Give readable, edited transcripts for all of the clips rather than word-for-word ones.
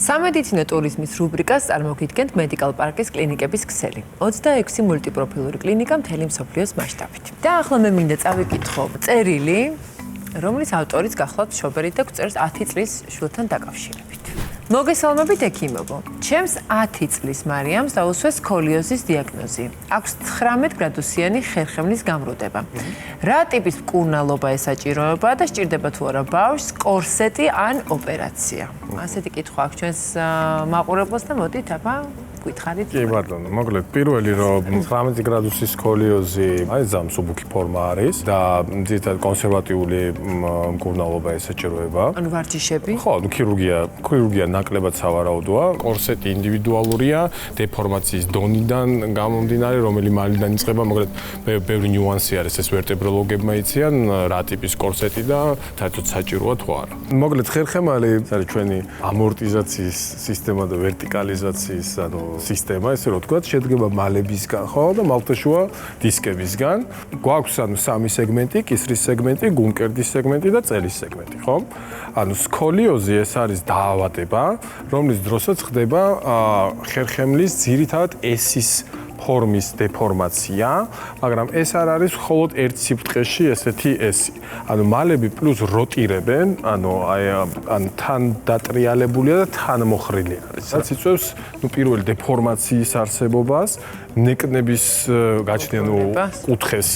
სამედიცინო ტურიზმის რუბრიკას წარმოგიდგენთ მედიკალ პარკის კლინიკების ქსელი. 26 მულტიპროფილური კლინიკა მთელი მსოფლიოს მასშტაბით. და ახლა მე მინდა წავიკითხო წერილი, რომლის ავტორიც გახლავთ შობერით და გვწერს 10 წლის შვილთან დაკავშირებით. მოგესალმებით ექიმობო. ჩემს 10 წლის მარიამს დაუსვეს სკოლიოზის დიაგნოზი. აქვს 19 გრადუსიანი ხერხემლის გამრუდება. რა ტიპის მკურნალობა ესაჭიროება და სჭირდება თუ არა ბავშვს კორსეტი ან ოპერაცია? ასეთი კითხვა აქვს ჩვენს მაყურებელს და მოდით აბა გითხარით. კი ბატონო, მოკლედ პირველი რომ 19 გრადუსის სკოლიოზი, აი ზამსუბუქი ფორმა არის და ძირითადად კონსერვატიული მკურნალობა ესაჭიროება. ანუ ვარჯიშები? ხო, ქირურგია ნაკლებად სავარაუდოა. კორსეტი ინდივიდუალურია, დეფორმაციის დონიდან გამომდინარე, რომელი მალიდან იწყება, მოკლედ ბევრი ნიუანსი არის, ეს ვერტებროლოგებმა იციან, რა ტიპის კორსეტი და საერთოდ საჭიროა თუ არა. მოკლედ ხერხემალი არის ჩვენი ამორტიზაციის სისტემა და ვერტიკალიზაციის, ანუ სისტემა, ესე რომ ვთქვათ, შედგება მალებისგან, ხო, და მალთაშუა დისკებისგან. გვაქვს ანუ სამი სეგმენტი, კისრის სეგმენტი, გულმკერდის სეგმენტი და წელის სეგმენტი, ხო? ანუ სკოლიოზი ეს არის დაავადება, რომლის დროსაც ხდება ხერხემლის ძირითადად ესის ფორმის დეფორმაცია, მაგრამ ეს არ არის მხოლოდ ერთ სიბრტყეში ესეთი ესი. ანუ მალები პლუს როტირებენ, ანუ თან დატრიალებულია და თან მოხრილი არის. რაც იწვევს პირველი დეფორმაციის არსებობას, ნეკნების გაჩნია, კუთხეს.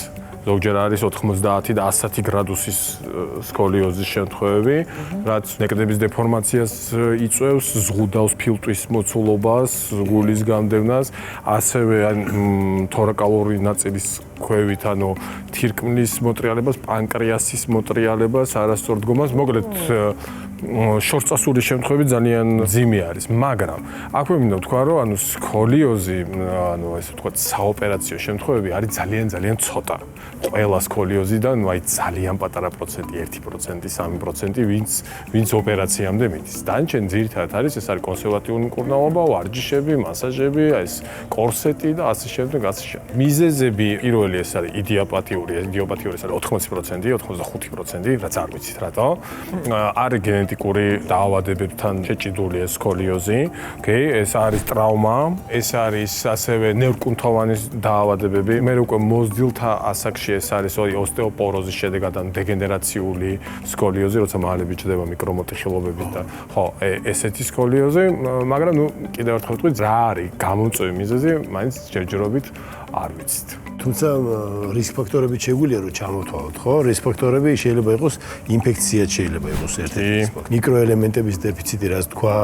ზოგჯერ არის 90 და 110 გრადუსის სკოლიოზის შემთხვევები, რაც ნეკნების დეფორმაციას იწვევს, ზღუდავს ფილტვის მოცულობას, გულის გამდევნას, ასევე თორაკალური ნაწილის ქვევით, ანუ თირკმლის მოტრიალებას, პანკრეასის მოტრიალებას, არასწორ დგომას, მოკლედ შორტწასული შემთხვევები ძალიან მძიმე არის, მაგრამ აქ მე მინდა ვთქვა, რომ ანუ სკოლიოზი, ანუ ესე ვთქვათ, საოპერაციო შემთხვევები არის ძალიან ცოტა. ყველა სკოლიოზიდან, აი ძალიან პატარა პროცენტი, 1%, 3%, ვინც ოპერაციამდე მიდის. დანარჩენი ძირითადად არის, ეს არის კონსერვატიული მკურნალობა, ვარჯიშები, მასაჟები, ეს კორსეტი და ასე შემდეგ. მიზეზები პირველი ეს არის იდიოპათიური ეს არის 80%, 85%, რაც არ ვიცით რატო. არის გენეტიკური დაავადებებთან შეჭიდული ეს სკოლიოზი, ოკეი, ეს არის ტრავმა, ეს არის ასევე ნერვკუნთოვანი დაავადებები. მე უკვე მოზრდილთა ასაკში ეს არის ოსტეოპოროზის შედეგად ან დეგენერაციული სკოლიოზი, როცა მალები ჩდება მიკრომოტეხილობებით და ხო, ესეთი სკოლიოზი, მაგრამ კიდევ ერთხელ ვთქვი, რა არის გამომწვევი მიზეზი, მაინც ჯერჯერობით არ ვიცით. თუმცა რისკ ფაქტორებით შეგვიძლია რომ ჩამოვთვალოთ, ხო? რისკ ფაქტორები შეიძლება იყოს ინფექცია, შეიძლება იყოს ერთ-ერთი რისკ ფაქტორი. მიკროელემენტების დეფიციტი, რაც თქვა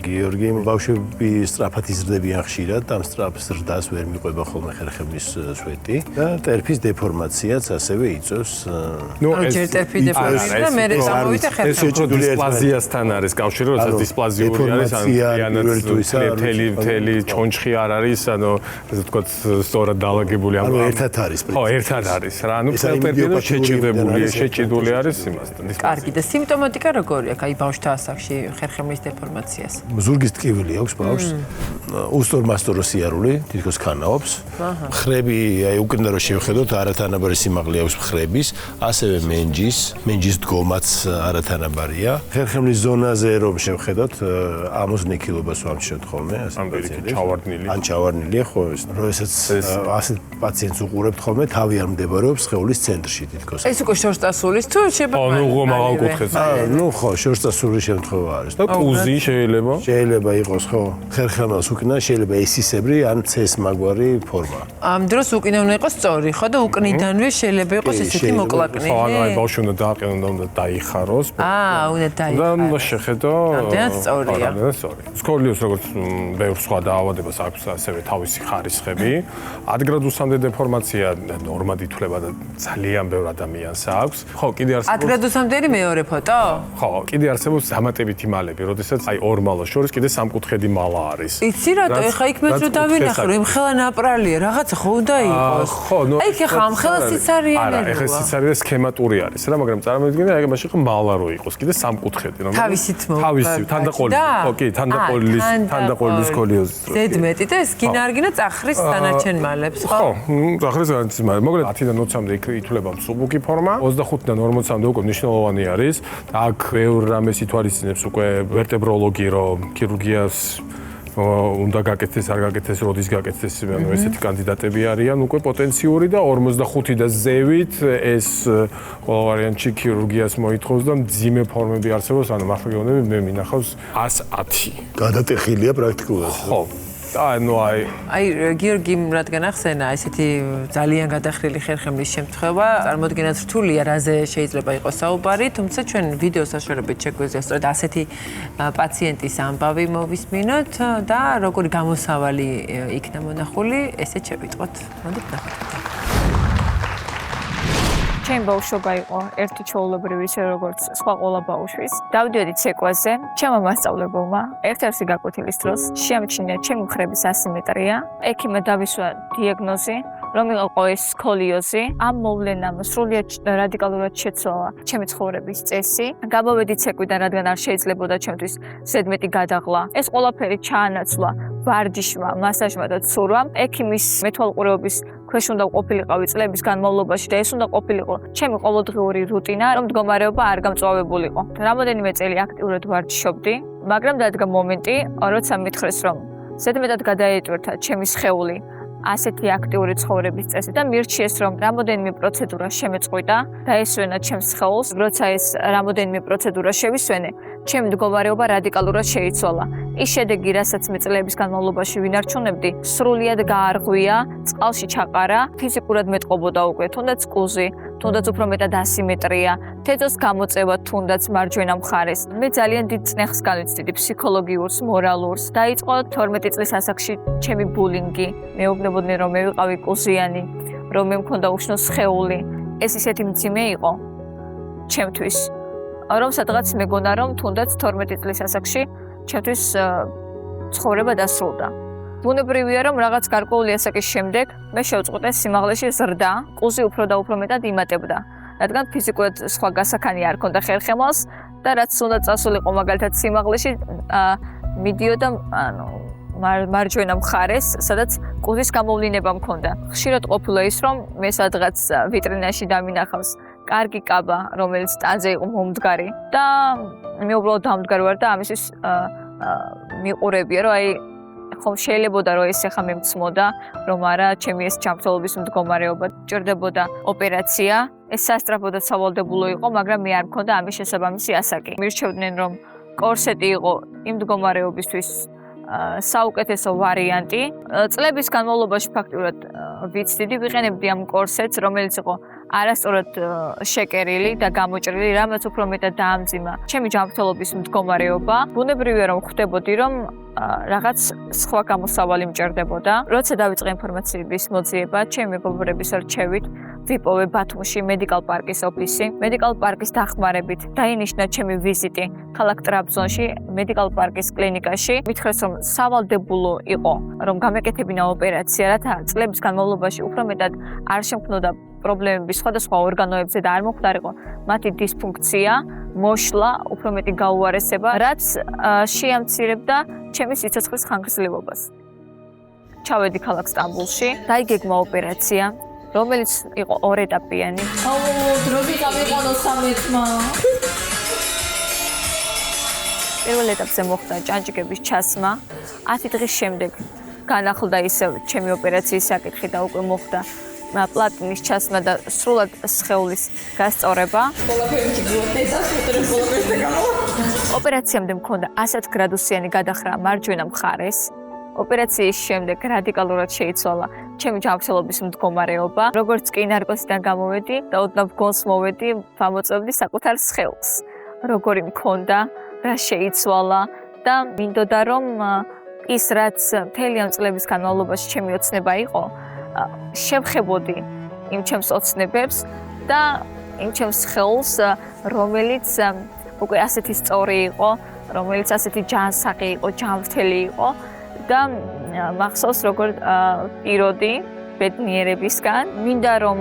გიორგი, ბავშვები სწრაფად იზრდებიან ხშირად, ამ სწრაფ ზრდას ვერ მიყვება ხოლმე ხერხემლის სვეტი და ტერფის დეფორმაციაც ასევე იწვევს. ჯერ ტერფი დეფორმაცია და მერე წამოვიდა ხერხემლი. დისპლაზიასთან არის კავშირი, როცა დისპლაზიური არის, მთელი ჩონჩხი არ არის, ანუ ესე ვთქვათ, სწორად დაალაგებული ამ ერთად არის. ხო, ერთად არის რა. ანუ შეჭიდული არის იმასთან. კარგი და სიმპტომატიკა როგორია? აი ბავშვთა ასაკში ხერხემლის დეფორმაციას. ზურგის ტკივილი აქვს ბავშვს. უსტორმასტორო სიარული, თითქოს ქანაობს. მხრები, აი უკიდურეს რო შევხედოთ, არათანაბარი სიმაღლე აქვს მხრების, ასევე მენჯის დგომაც არათანაბარია. ხერხემლის ზონაზე რომ შევხედოთ, ამოზნექილობას ვამჩნევთ ხოლმე, ასე ჩავარდნილი. ან ჩავარდნილია, ხო, როდესაც ასეთ პაციენტს უყურებთ ხოლმე, თავი არ მდებარეობს სხეულის ცენტრში თითქოს. ეს უკვე შორტწასულის თუ შეიძლება? ნუ მაღალ კუთხეს. ნუ ხო, შორტწასული შემთხვევა არის. და კუზი შეიძლება იყოს, ხო. ხერხემელს უკინა შეიძლება ესისებრი ან ცეს მაგვარი ფორმა. ამ დროს უკინა უნდა იყოს სწორი, ხო და უკნიდანვე შეიძლება იყოს ესეთი მოკლაკნილი. ხო, ანუ აი ბავშვი უნდა დააყენო და უნდა დაიხაროს. უნდა დაიხაროს. და უნდა შეხედო. რამდენად სწორია. სკოლიოზს როგორც ბევრ სხვა დაავადებას აქვს ასევე თავისი ხარისხები. 10 გრადუსამდე დეფორმაცია ნორმად ითვლება და ძალიან ბევრ ადამიანს აქვს. ხო, კიდე არსებობს 10 გრადუსამდელი მეორე ფოტო? ხო, კიდე არსებობს დამატებითი მალები, როდესაც აი ორ მალას შორის კიდე სამკუთხედი მალა არის. იცი რატო? ეხა იქ მეც რო დავინახე, რომ ხელა ნაპრალია, რაღაცა ხო უნდა იყოს. ხო, ნუ აი ეხა ამ ხელა სიცარიანია. არა, ეხა სიცარია სქემატური არის რა, მაგრამ წარმოვიდგინე, აი მაშინ ხო მალა რო იყოს, კიდე სამკუთხედი, რომ თავისით მოვა. თავისი, თანდაყოლილი. ხო, კი, თანდაყოლილი სკოლიოზი. ზედმეტი და ეს გინარგინა წახრის დანარჩენ მალებს, ხო? ზახრის განცდის მაგრამ მოკლედ 10-დან 20-მდე ითვლება მსუბუქი ფორმა 25-დან 40-მდე უკვე მნიშვნელოვანი არის აქ ბევრ რამეს ითვალისწინებს უკვე ვერტებროლოგი რომ ქირურგიას უნდა გაკეთდეს არ გაკეთდეს როდის გაკეთდეს ანუ ესეთი კანდიდატები არიან უკვე პოტენციური და 45 და ზევით ეს ყველა ვარიანტში ქირურგიას მოითხოვს და მძიმე ფორმები არსებობს ანუ მართლა გეუბნები მე მინახავს 110 გადატეხილია პრაქტიკულად ხო ანუ აი გიორგი რადგან ახსენა ესეთი ძალიან გადახრილი ხერხემლის შემთხვევა წარმოდგენად რთულია რაზე შეიძლება იყოს საუბარი თუმცა ჩვენ ვიდეო საშუალებით შეგვეძლია სწორედ ასეთი პაციენტის ამბავი მოვისმინოთ და როგორი გამოსავალი იქნა მონახული ესეც შევიტყოთ მოდით ნახოთ ჩემ ბავშვობა იყო ერთი ჩვეულებრივი ისე როგორც სხვა ყველა ბავშვის. დავდიოდი ცეკვაზე, ჩემმა მასწავლებელმა ერთ-ერთი გაკვეთილის დროს შეამჩნია ჩემი მხრების ასიმეტრია. ექიმმა დავისვა დიაგნოზი, რომ იყო ეს სკოლიოზი. ამ მოვლენამ სრულიად რადიკალურად შეცვალა ჩემი ცხოვრების წესი. გამოვედი ცეკვიდან, რადგან არ შეიძლებოდა ჩემთვის ზედმეტი გადაღლა. ეს ყველაფერი ჩაანაცვლა ვარჯიშმა, მასაჟმა და ცურვამ. ექიმის მეთვალყურეობის ქვეშ უნდა ყოფილიყავი წლების განმავლობაში და ეს უნდა ყოფილიყო ჩემი ყოველდღიური რუტინა, რომ მდგომარეობა არ გამწვავებულიყო. რამოდენიმე წელი აქტიურად ვარჯიშობდი, მაგრამ დადგა მომენტი, როცა მითხრეს, რომ ზედმეტად გადაეტვირთა ჩემი სხეული ასეთი აქტიური ცხოვრების წესი და მირჩიეს, რომ რამოდენიმე პროცედურა შემეწყვიტა და ესვენა ჩემს სხეულს, როცა ეს რამოდენიმე პროცედურა შევისვენე, ჩემი მდგომარეობა რადიკალურად შეიცვალა. ის შედეგი, რასაც მე წლების განმავლობაში ვინარჩუნებდი, სრულიად გაარღვია, წყალში ჩაყარა, ფიზიკურად მეტყობოდა უკვე, თუნდაც კუზი, თუნდაც უფრო მეტად ასიმეტრია, თეთოს გამოწევა თუნდაც მარჯვენა მხარეს. მე ძალიან დიდ წნეხს განვიცდიდი ფსიქოლოგიურს, მორალურს. დაიწყო 12 წლის ასაკში ჩემი ბულინგი. მეუბნებოდნენ, რომ მე ვიყავი კუზიანი, რომ მე მქონდა უშნო სხეული. ეს ისეთი მძიმე იყო ჩემთვის, რომ სადღაც მეგონა, რომ თუნდაც 12 წლის ასაკში ჩემთვის ცხოვრება დასრულდა. ბუნებრივია, რომ რაღაც გარკვეული ასაკის შემდეგ მე შევწყვიტე სიმაღლეში ზრდა, კუზი უფრო და უფრო მეტად იმატებდა. რადგან ფიზიკურად სხვა გასახანი არ ქონდა ხერხემალს და რაც უნდა წასულიყო მაგალითად სიმაღლეში, მიდიოდა მარჯვენა მხარეს, სადაც კუზის გამოვლინება მქონდა. ხშირად ყოფილა ის, რომ მე სადღაც ვიტრინაში დამინახავს კარგი კაბა, რომელიც ტანზე იყო მომდგარი და მე უბრალოდ დამდგარი ვარ და ამისთვის მიყურებია, რომ აი ხომ შეიძლებოდა რომ ეს ახლა მე მწმოდა, რომ არა, ჩემი ეს ჯანმრთელობის მდგომარეობა ჭირდებოდა ოპერაცია. ეს სასწრაფო და სავალდებულო იყო, მაგრამ მე არ მქონდა ამის შესაბამისი ასაკი. მირჩევდნენ, რომ კორსეტი იყო იმ მდგომარეობისთვის საუკეთესო ვარიანტი. წლების განმავლობაში ფაქტურად ვიცდიდი, ვიყენებდი ამ კორსეტს, რომელიც იყო არასწორად შეკერილი და გამოჭრილი, რამაც უფრო მეტად დაამძიმა ჩემი ჯანმრთელობის მდგომარეობა. ბუნებრივია, რომ ხვდებოდი, რომ რაღაც სხვა გამოსავალი მჭირდებოდა. როცა დავიწყე ინფორმაციების მოძიება, ჩემი მეგობრების რჩევით, ვიპოვე ბათუმში მედიკალ პარკის ოფისი. მედიკალ პარკის დახმარებით დაინიშნა ჩემი ვიზიტი ქალაქ ტრაბზონში, მედიკალ პარკის კლინიკაში. მითხრეს, რომ სავალდებულო იყო, რომ გამეკეთებინა ოპერაცია, რათა წლების განმავლობაში უფრო მეტად არ შემქმნოდა პრობლემები სხვადასხვა ორგანოებზე და არ მოხდარიყო მათი დისფუნქცია, მოშლა, უფრო მეტი გაუარესება, რაც შეამცირებდა ჩემი სიცოცხლის ხანგრძლივობას. ჩავედი ქალაქ სტამბულში, დაიგეგმა ოპერაცია, რომელიც იყო 2 ეტაპიანი. დროები გამიყანო 13-მა. პირველ ეტაპზე მოხდა ჭანჭიკების ჩასმა. 10 დღის შემდეგ განახლდა ისევ ჩემი ოპერაციის საკითხი და უკვე მოხდა პლატინის ჩასმა და სრულად სხეულის გასწორება. ოპერაციამდე მქონდა 100 გრადუსიანი გადახრა მარჯვენა მხარეს. ოპერაციის შემდეგ რადიკალურად შეიცვალა ჩემი ჯანმრთელობის მდგომარეობა. როგორც კი ნარკოზიდან გამოვედი და ოდნავ გონს მოვედი, ვამოწევდი საკუთარ სხეულს. როგორი მქონდა, რა შეიცვალა და მინდოდა რომ ის რაც მთელი ამ წლების განმავლობაში ჩემი ოცნება იყო, შევხებოდი იმ ჩემს ოცნებებს და იმ ჩემს სხეულს, რომელიც უკვე ასეთი სწორი იყო, რომელიც ასეთი ჯანსაღი იყო, ჯანმრთელი იყო და მახსოვს როგორ პიროდი ბედნიერებისგან. მინდა რომ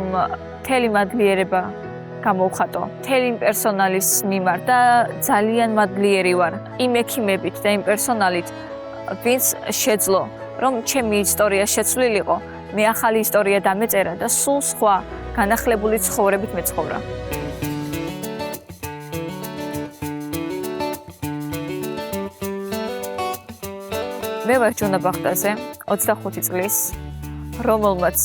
მთელი მადლიერება გამოვხატო მთელი პერსონალის მიმართ და ძალიან მადლიერი ვარ იმ ექიმებით და იმ პერსონალით, ვინც შეძლო რომ ჩემი ისტორია შეცვლილიყო მე ახალი ისტორია დამეწერა და სულ სხვა განახლებული ცხოვრებით მეცხოვრა. მე ვარ ჯონა ბახტაზე, 25 წლის, რომელმაც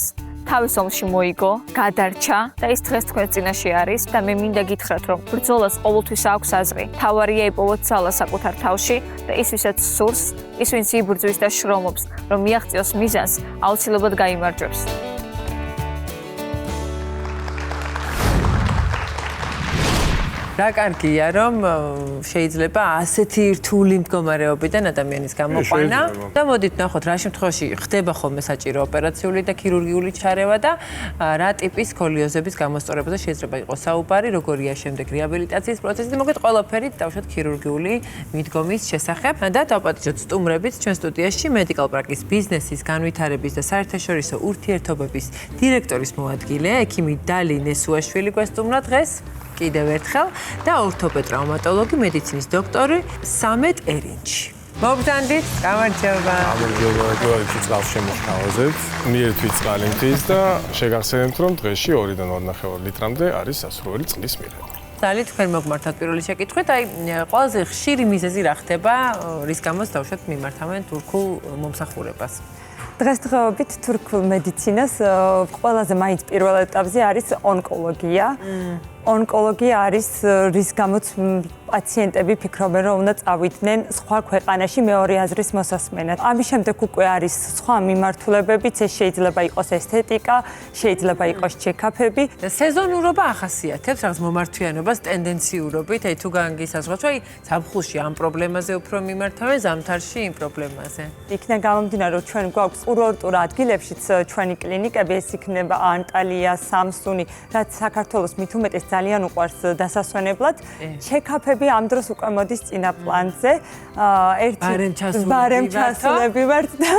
თავის ომში მოიგო, გადარჩა და ის დღეს თქვენ წინაშე არის და მე მინდა გითხრათ, რომ ბრძოლას ყოველთვის აქვს აზრი. თავარია იპოვოთ ძალა საკუთარ თავში და ის ვისაც სურს, ის ვინც იბრძვის და შრომობს, რომ მიაღწიოს მიზანს, აუცილებლად გაიმარჯვებს. რა კარგია, რომ შეიძლება ასეთი რთული მდგომარეობიდან ადამიანის გამოყვანა და მოდით ნახოთ, რა შემთხვევაში ხდება ხოლმე საჭირო ოპერაციული და ქირურგიული ჩარევა და რა ტიპის სკოლიოზების გამოსწორებაზე შეიძლება იყოს საუბარი, როგორია შემდეგ რეაბილიტაციის პროცესი და მოკლედ ყველაფერი დავუშვათ ქირურგიული მიდგომის შესახებ და დავპატიჟოთ სტუმრებით ჩვენ სტუდიაში Medical Practice ბიზნესის განვითარების და საერთაშორისო ურთიერთობების დირექტორის მოადგილე, ექიმი დალი ნესუაშვილი გვესტუმრა დღეს. კიდევ ერთხელ და ორთოპედტრაუმატოლოგი მედიცინის დოქტორი სამეთ ერინჩი. მოგზანდით, გამარჯობა. გამარჯობა, თვითგავს შემოხთავაზებთ. მიერ თვითგალინთის და შეგახსენებთ, რომ დღეში 2-დან 2.5 ლიტრამდე არის სასურველი წყლის მიღება. დალი თქვენ მოგმართათ პირველი შეკითხვით, აი ყველაზე ხშირი მიზეზი რა ხდება, რის გამოც დავუშვათ მიმართავენ თურქულ მომსახურებას. დღესდღეობით თურქულ მედიცინას ყველაზე მაინც პირველ ეტაპზე არის ონკოლოგია. ონკოლოგია არის რის გამოც პაციენტები ფიქრობენ, რომ უნდა წავიდნენ სხვა ქვეყანაში მეორე აზრის მოსასმენად. ამის შემდეგ უკვე არის სხვა მიმართულებებიც, ეს შეიძლება იყოს ესთეტიკა, შეიძლება იყოს ჩეკაპები. სეზონურობა ახასიათებს რაღაც მომართვიანობას ტენდენციურობით, აი თუ განგისაზღვროთ, აი ზაფხულში ამ პრობლემაზე უფრო მიმართავენ, ზამთარში იმ პრობლემაზე. იქიდან გამომდინარე, რომ ჩვენ გვაქვს კურორტულ ადგილებშიც ჩვენი კლინიკები, ეს იქნება ანტალია, სამსუნი, რაც საქართველოს მით უმეტეს ძალიან უყვარს დასასვენებლად. ჩეკაპები ამ დროს უკვე მოდის წინა პლანზე. ბარემ ჩასულები ვართ და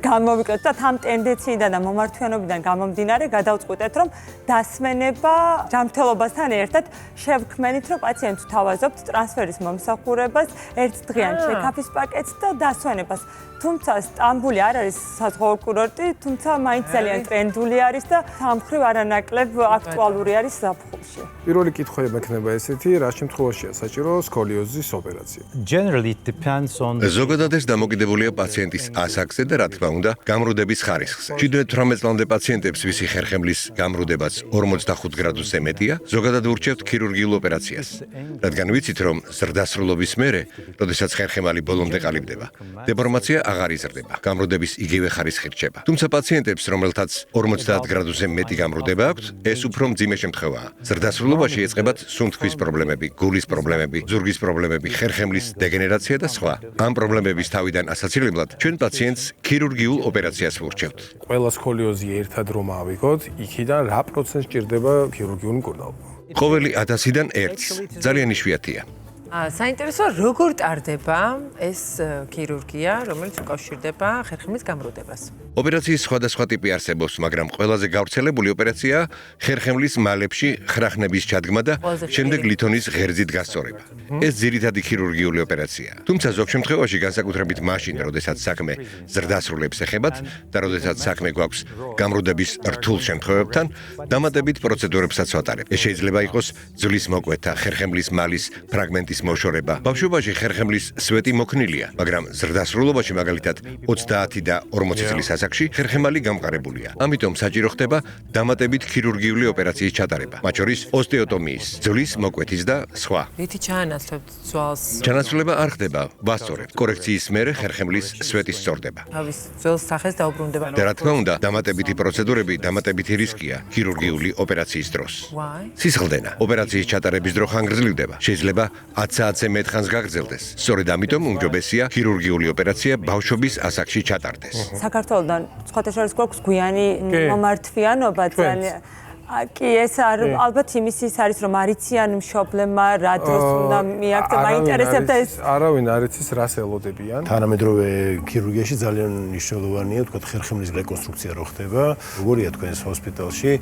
გამოვიკლოთ და ამ ტენდენციიდან და მომართვიანობიდან გამომდინარე გადავწყვიტეთ, რომ დასვენება ჯანმრთელობასთან ერთად შევქმნით, რომ პაციენტს თავაზობთ ტრანსფერის მომსახურებას, ერთდღიან ჩეკაპის პაკეტს და დასვენებას. თუმცა სტამბული არ არის საზღვაო კურორტი, თუმცა მაინც ძალიან ტრენდული არის და სამხრივ არანაკლებ აქტუალური არის ზაფხულში. პირველი კითხვა მექნება ესეთი, რა შემთხვევაშია საჭირო სკოლიოზის ოპერაცია? Generally it depends on ზოგადად ეს დამოკიდებულია პაციენტის ასაკზე და რა თქმა უნდა, გამრუდების ხარისხზე. 18 წლამდე პაციენტებს, ვისი ხერხემლის გამრუდებაც 45 გრადუსზე მეტია, ზოგადად ურჩევთ ქირურგიულ ოპერაციას. რადგან ვიცით, რომ ზრდასრულობის მერე, როდესაც ხერხემალი ბოლომდე ყალიბდება, დეფორმაცია აღარ იზრდება. გამრუდების იგივე ხარისხი რჩება. თუმცა პაციენტებს, რომელთაც 50 გრადუსზე მეტი გამრუდება აქვთ, ეს უფრო მძიმე შემთხვევაა. ზრდასრულობაში ეწყებათ სუნთქვის პრობლემები, გულის პრობლემები, ზურგის პრობლემები, ხერხემლის დეგენერაცია და სხვა. ამ პრობლემების თავიდან ასაცილებლად ჩვენ პაციენტს ქირურგიულ ოპერაციას ვურჩევთ. ყველა სკოლიოზი ერთად რომ ავიღოთ, იქიდან რა პროცენტს ჭირდება ქირურგიული მკურნალობა? ყოველი 1000-დან 1-ს. ძალიან იშვიათია. საინტერესოა, როგორ ტარდება ეს ქირურგია, რომელიც უკავშირდება ხერხემლის გამრუდებას. ოპერაციის სხვადასხვა ტიპი არსებობს, მაგრამ ყველაზე გავრცელებული ოპერაციაა ხერხემლის მალებში ხრახნების ჩადგმა და შემდეგ ლითონის ღერძით გასწორება. ეს ძირითადი ქირურგიული ოპერაციაა. თუმცა ზოგ შემთხვევაში განსაკუთრებით მაშინ, როდესაც საქმე ზრდასრულებს ეხებათ და როდესაც საქმე გვაქვს გამრუდების რთულ შემთხვევებთან, დამატებით პროცედურებსაც ვატარებ. ეს შეიძლება იყოს ძვლის მოკვეთა, ხერხემლის მალის ფრაგმენტის მოშორება. ბავშვობაში ხერხემლის სვეტი მოქნილია, მაგრამ ზრდასრულობაში მაგალითად 30 და 40 წლის ასაკში ხერხემალი გამყარებულია. ამიტომ საჭირო ხდება დამატებით ქირურგიული ოპერაციის ჩატარება, მათ შორის ოსტეოტომიის, ძვლის მოკვეთის და სხვა. რითი ჩაანაცვლებთ ძვალს? ჩანაცვლება არ ხდება, ვასწორებთ. კორექციის მერე ხერხემლის სვეტი სწორდება. თავის ძველ სახეს დაუბრუნდება. და რა თქმა უნდა, დამატებითი პროცედურები, დამატებითი რისკია ქირურგიული ოპერაციის დროს. სისხლდენა. ოპერაციის ჩატარების დრო ხანგრძლივდება. შეიძლება 10 საათზე მეტ ხანს გაგრძელდეს. სწორედ ამიტომ უმჯობესია ქირურგიული ოპერაცია ბავშვობის ასაკში ჩატარდეს. საქართველოსთან სხვათა შორის გვაქვს გვიანი მომართვიანობა ძალიან კი ეს ალბათ იმის ის არის რომ არიციან მშობლებმა რა დროს უნდა მიაქცია მაინტერესებდა ეს არავინ არ იცის რას ელოდებიან თანამედროვე ქირურგიაში ძალიან მნიშვნელოვანია თქვა ხერხემლის რეკონსტრუქცია რო ხდება როგორია თქვენს ჰოსპიტალში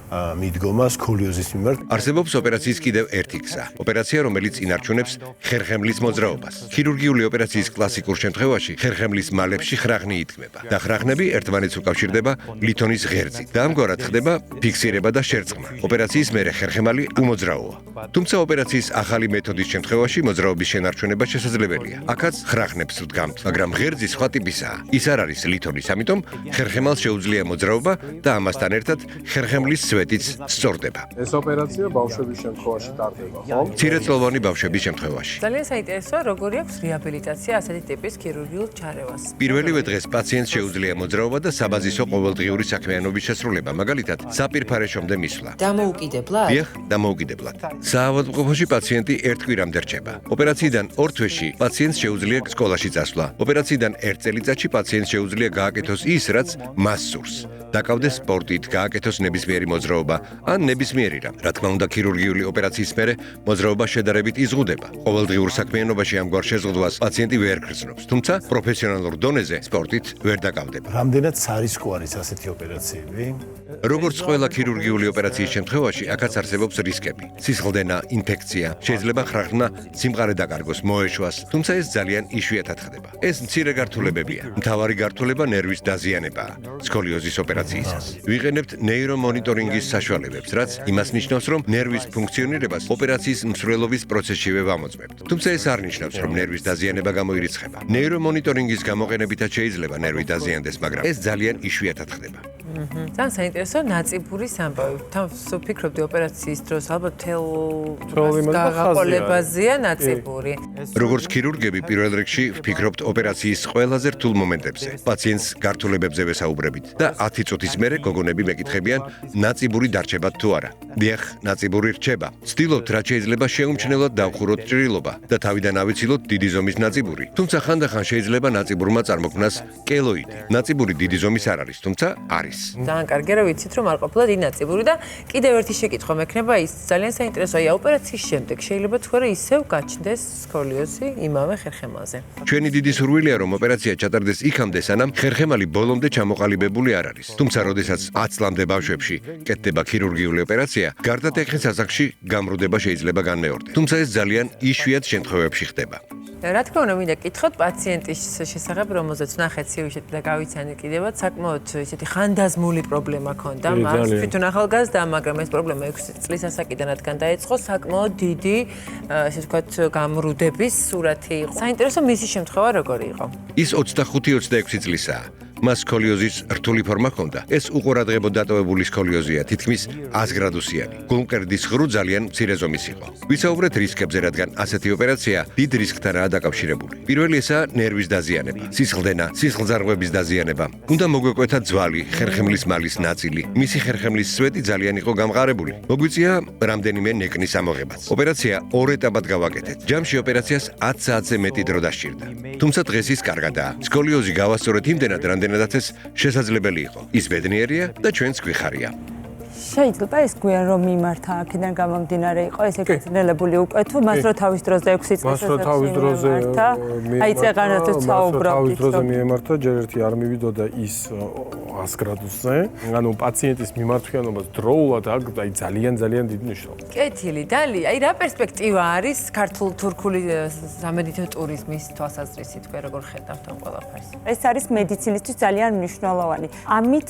მიდგომა სკოლიოზის მიმართ არსებობს ოპერაციის კიდევ ერთი გზა ოპერაცია რომელიც ინარჩუნებს ხერხემლის მოძრაობას ქირურგიული ოპერაციის კლასიკურ შემთხვევაში ხერხემლის მალებში ხრაღნი იდგმება და ხრაღნები ერთმანეთს უკავშირდება ლითონის ღერძით და ამგვარად ხდება ფიქსირება და შერწყმა ოპერაციის მერე ხერხემალი უმოძრაოა თუმცა ოპერაციის ახალი მეთოდის შემთხვევაში მოძრაობის შენარჩუნება შესაძლებელია აქაც ხრაღნებს ვდგამთ მაგრამ ღერძი სხვა ტიპისაა ის არ არის ლითონის ამიტომ ხერხემალს შეუძლია მოძრაობა და ამასთან ერთად ხერხემლის სვეტიც სწორდება ეს ოპერაცია ბავშვების შემთხვევაში ტარდება ხო მცირეწლოვანი ბავშვების შემთხვევაში ძალიან საინტერესოა როგორი აქვს რეაბილიტაცია ასეთი ტიპის ქირურგიულ ჩარევას პირველივე დღეს პაციენტს შეუძლია მოძრაობა და საბაზისო ყოველდღიური საქმიანობის შესრულება მაგალითად საპირფარეშომდე მისვლა დამოუკიდებლად? დიახ დამოუკიდებლად საავადმყოფოში პაციენტი ერთ კვირამდე რჩება ოპერაციიდან 2 თვეში პაციენტს შეუძლია სკოლაში წასვლა ოპერაციიდან 1 წელიწადში პაციენტს შეუძლია გააკეთოს ის რაც მას სურს დაკავდეს სპორტით გააკეთოს ნებისმიერი მოძრაობა ან ნებისმიერი რამ რა თქმა უნდა ქირურგიული ოპერაციის მერე მოძრაობა შედარებით იზღუდება ყოველდღიურ საქმიანობაში ამგვარ შეზღუდვას პაციენტი ვერ გრძნობს თუმცა პროფესიონალურ დონეზე სპორტით ვერ დაკავდება რამდენად სარისკო არის ასეთი ოპერაციები როგორც ყველა ქირურგიული ოპერაციის შემთხვევაში აქაც არსებობს რისკები სისხლდენა ინფექცია შეიძლება ხრაღმა სიმყარე დაკარგოს მოეშვას თუმცა ეს ძალიან იშვიათად ხდება ეს მცირე გართულებებია მთავარი გართულება ნერვის დაზიანებაა სკოლიოზის ოპერაციისას ვიყენებთ ნეირომონიტორინგის საშუალებებს რაც იმას ნიშნავს რომ ნერვის ფუნქციონირებას ოპერაციის მსვლელობის პროცესშივე ვამოწმებთ თუმცა ეს არ ნიშნავს რომ ნერვის დაზიანება გამოირიცხება ნეირომონიტორინგის გამოყენებითაც შეიძლება ნერვი დაზიანდეს მაგრამ ეს ძალიან იშვიათად ხდება ძალიან საინტერესო ნაწიბურის ამბავი. თავს ვფიქრობდი ოპერაციის დროს ალბათ თელ გაღაყოლებაზეა ნაწიბური. როგორც ქირურგები პირველ რიგში ვფიქრობთ ოპერაციის ყველაზე რთულ მომენტებზე. პაციენტს გართულებებზე ვესაუბრებით და 10 წუთის მერე გოგონები მეკითხებიან ნაწიბური დარჩება თუ არა. დიახ, ნაწიბური რჩება. ვცდილობთ რაც შეიძლება შეუმჩნევლად დავხუროთ ჭრილობა და თავიდან ავიცილოთ დიდი ზომის ნაწიბური. თუმცა ხანდახან შეიძლება ნაწიბურმა წარმოქმნას კელოიდი. ნაწიბური დიდი ზომის არ არის, თუმცა არის. ძალიან კარგია რომ ვიცით რომ არ ყოფილა დიდი ნაწიბური და კიდევ ერთი შეკითხვა მექნება ის ძალიან საინტერესოა ოპერაციის შემდეგ შეიძლება თუ არა ისევ გაჩნდეს სკოლიოზი იმავე ხერხემალზე. ჩვენი დიდი სურვილია რომ ოპერაცია ჩატარდეს იქამდე სანამ ხერხემალი ბოლომდე ჩამოყალიბებული არ არის. თუმცა როდესაც 10 წლამდე ბავშვებში კეთდება ქირურგიული ოპერაცია, გარდა ტექნის ასაკში გამრუდება შეიძლება განმეორდეს. თუმცა ეს ძალიან იშვიათ შემთხვევებში ხდება. რა თქმა უნდა, მინდა გითხოთ პაციენტის შესახებ, რომელზეც ნახეთ სიუჟეტი და გავიცანეთ კიდევაც, საკმაოდ ისეთი ხანდაზმული პრობლემა ჰქონდა მას. თვითონ ახალგაზრდა, მაგრამ ეს პრობლემა 6 წლის ასაკიდან რადგან დაეწყო, საკმაოდ დიდი, ესე ვთქვათ, გამრუდების სურათი იყო. საინტერესო მისი შემთხვევა როგორი იყო? ის 25-26 წლისაა. მას სკოლიოზის რთული ფორმა ჰქონდა. ეს უყურადღებოდ დატოვებული სკოლიოზია, თითქმის 100 გრადუსიანი. გულმკერდის ღრუ ძალიან მცირე ზომის იყო. ვისაუბრეთ რისკებზე, რადგან ასეთი ოპერაცია დიდ რისკთანაა დაკავშირებული. პირველი ესაა ნერვის დაზიანება, სისხლდენა, სისხლძარღვების დაზიანება. უნდა მოგვეკვეთა ძვალი, ხერხემლის მალის ნაწილი. მისი ხერხემლის სვეტი ძალიან იყო გამყარებული. მოგვიწია რამდენიმე ნეკნის ამოღებაც. ოპერაცია 2 ეტაპად გავაკეთეთ. ჯამში ოპერაციას 10 საათზე მეტი დრო დასჭირდა. თუმცა დღეს ის კარგადაა. სკოლიოზი გავასწორეთ იმდენად, რამდენადაც ეს შესაძლებელი იყო. ის ბედნიერია და ჩვენც გვიხარია. შეიძლება ეს გვიან რომ მიმართა აქედან გამომდინარე იყო ეს ეგრეთნელებული უკვე თუ მას რო თავის დროზე 6 წელს მას რო თავის დროზე აი წეღანაც ვცაუბრობთ თავის დროზე მიემართა ჯერ ერთი არ მივიდოდა ის 100 გრადუსზე ანუ პაციენტის მიმართვიანობას დროულად აქვს აი ძალიან დიდი მნიშვნელობა. კეთილი დალი, აი რა პერსპექტივა არის ქართულ-თურქული სამედიცინო ტურიზმის თვალსაზრისით, თქვენ როგორ ხედავთ ამ ყველაფერს? ეს არის მედიცინისთვის ძალიან მნიშვნელოვანი. ამით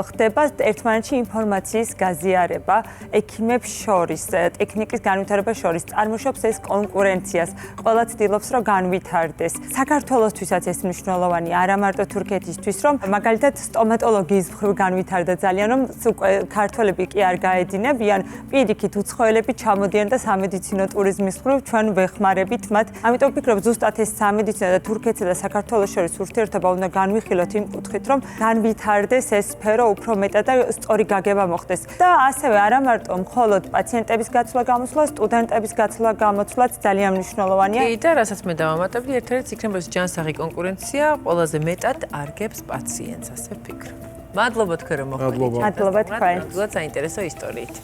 ხდება ერთმანეთში ინფორმაციის გაზიარება ექიმებს შორის, ტექნიკის განვითარება შორის, წარმოშობს ეს კონკურენციას. ყველა ცდილობს რომ განვითარდეს. საქართველოსთვისაც ეს მნიშვნელოვანი, არა მარტო თურქეთისთვის, რომ მაგალითად სტომატოლოგიის მხრივ განვითარდა ძალიან, რომ უკვე ქართველები კი არ გაედინებიან, პირიქით უცხოელები ჩამოდიან და სამედიცინო ტურიზმის მხრივ ჩვენ ვეხმარებით მათ. ამიტომ ვფიქრობ, ზუსტად ეს სამედიცინო და თურქეთსა და საქართველოს შორის ურთიერთობა უნდა განვიხილოთ იმ კუთხით, რომ განვითარდეს ეს სფერო უფრო მეტად და სწორი გაგება მოხდეს. და ასევე არა მარტო მხოლოდ პაციენტების გაცვლა-გამოცვლა, სტუდენტების გაცვლა-გამოცვლაც ძალიან მნიშვნელოვანია. კი და რასაც მე დავამატებდი, ერთ-ერთი იქნება ჯანსაღი კონკურენცია, ყველაზე მეტად არგებს პაციენტს, ასე ვფიქრობ. მადლობა თქვენ რომ მოხვედით. მადლობა თქვენ. ნამდვილად საინტერესო ისტორიით.